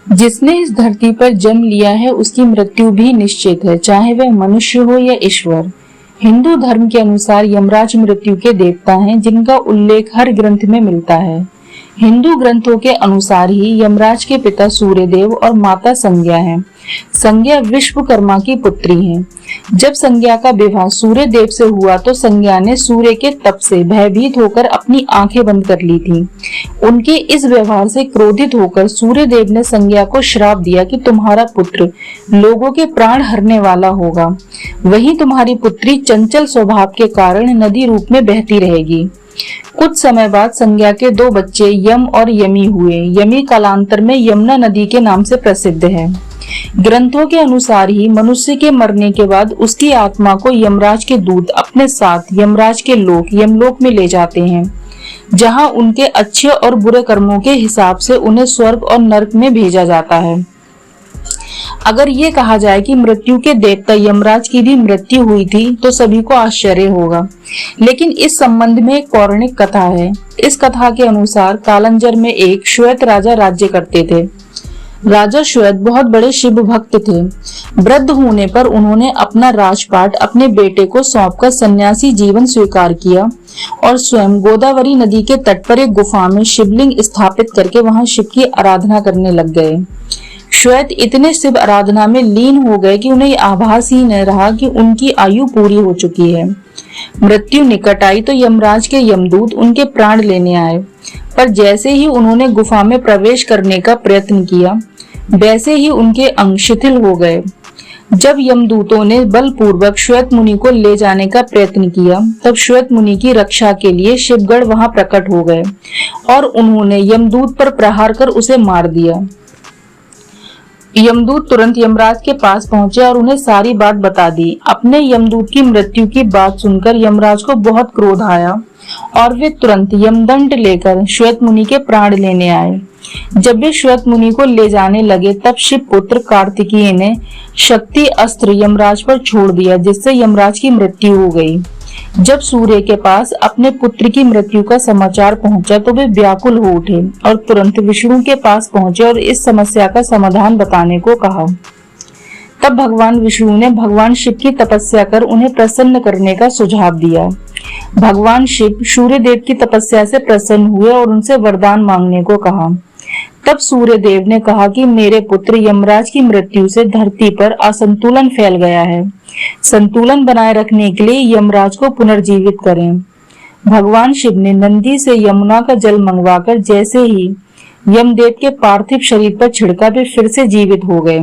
जिसने इस धरती पर जन्म लिया है उसकी मृत्यु भी निश्चित है, चाहे वह मनुष्य हो या ईश्वर। हिंदू धर्म के अनुसार यमराज मृत्यु के देवता हैं, जिनका उल्लेख हर ग्रंथ में मिलता है। हिंदू ग्रंथों के अनुसार ही यमराज के पिता सूर्यदेव और माता संज्ञा हैं। संज्ञा विश्वकर्मा की पुत्री हैं। जब संज्ञा का विवाह सूर्यदेव से हुआ तो संज्ञा ने सूर्य के तप से भयभीत होकर अपनी आंखें बंद कर ली थी। उनके इस व्यवहार से क्रोधित होकर सूर्यदेव ने संज्ञा को श्राप दिया कि तुम्हारा पुत्र लोगों के प्राण हरने वाला होगा। वहीं तुम्हारी पुत्री चंचल स्वभाव के कारण नदी रूप में बहती रहेगी। कुछ समय बाद संज्ञा के 2 बच्चे यम और यमी हुए। यमी कालांतर में यमुना नदी के नाम से प्रसिद्ध है। ग्रंथों के अनुसार ही मनुष्य के मरने के बाद उसकी आत्मा को यमराज के दूत अपने साथ यमराज के लोक यमलोक में ले जाते हैं, जहां उनके अच्छे और बुरे कर्मों के हिसाब से उन्हें स्वर्ग और नरक में भेजा जाता है। अगर ये कहा जाए कि मृत्यु के देवता यमराज की भी मृत्यु हुई थी तो सभी को आश्चर्य होगा, लेकिन इस संबंध में एक पौराणिक कथा है। इस कथा के अनुसार कालंजर में एक श्वेत राजा राज्य करते थे। राजा श्वेत बहुत बड़े शिव भक्त थे। वृद्ध होने पर उन्होंने अपना राजपाट अपने बेटे को सौंपकर सन्यासी जीवन स्वीकार किया और स्वयं गोदावरी नदी के तट पर एक गुफा में शिवलिंग स्थापित करके वहां शिव की आराधना करने लग गए। श्वेत इतने शिव आराधना में लीन हो गए कि उन्हें आभास ही न रहा कि उनकी आयु पूरी हो चुकी है। मृत्यु निकट आई तो यमराज के यमदूत उनके प्राण लेने आए, पर जैसे ही उन्होंने गुफा में प्रवेश करने का प्रयत्न किया, वैसे ही उनके अंग शिथिल हो गए। जब यमदूतों ने बलपूर्वक श्वेत मुनि को ले जाने का प्रयत्न किया, तब श्वेत मुनि की रक्षा के लिए शिवगढ़ वहां प्रकट हो गए और उन्होंने यमदूत पर प्रहार कर उसे मार दिया। यमदूत तुरंत यमराज के पास पहुंचे और उन्हें सारी बात बता दी। अपने यमदूत की मृत्यु की बात सुनकर यमराज को बहुत क्रोध आया और वे तुरंत यमदंड लेकर श्वेत मुनि के प्राण लेने आए। जब वे श्वेत मुनि को ले जाने लगे, तब शिव पुत्र कार्तिकेय ने शक्ति अस्त्र यमराज पर छोड़ दिया, जिससे यमराज की मृत्यु हो गई। जब सूर्य के पास अपने पुत्र की मृत्यु का समाचार पहुंचा तो वे व्याकुल हो उठे और तुरंत विष्णु के पास पहुंचे और इस समस्या का समाधान बताने को कहा। तब भगवान विष्णु ने भगवान शिव की तपस्या कर उन्हें प्रसन्न करने का सुझाव दिया। भगवान शिव सूर्यदेव की तपस्या से प्रसन्न हुए और उनसे वरदान मांगने को कहा। तब सूर्यदेव ने कहा कि मेरे पुत्र यमराज की मृत्यु से धरती पर असंतुलन फैल गया है। संतुलन बनाए रखने के लिए यमराज को पुनर्जीवित करें। भगवान शिव ने नंदी से यमुना का जल मंगवाकर जैसे ही यमदेव के पार्थिव शरीर पर छिड़का, वे फिर से जीवित हो गए।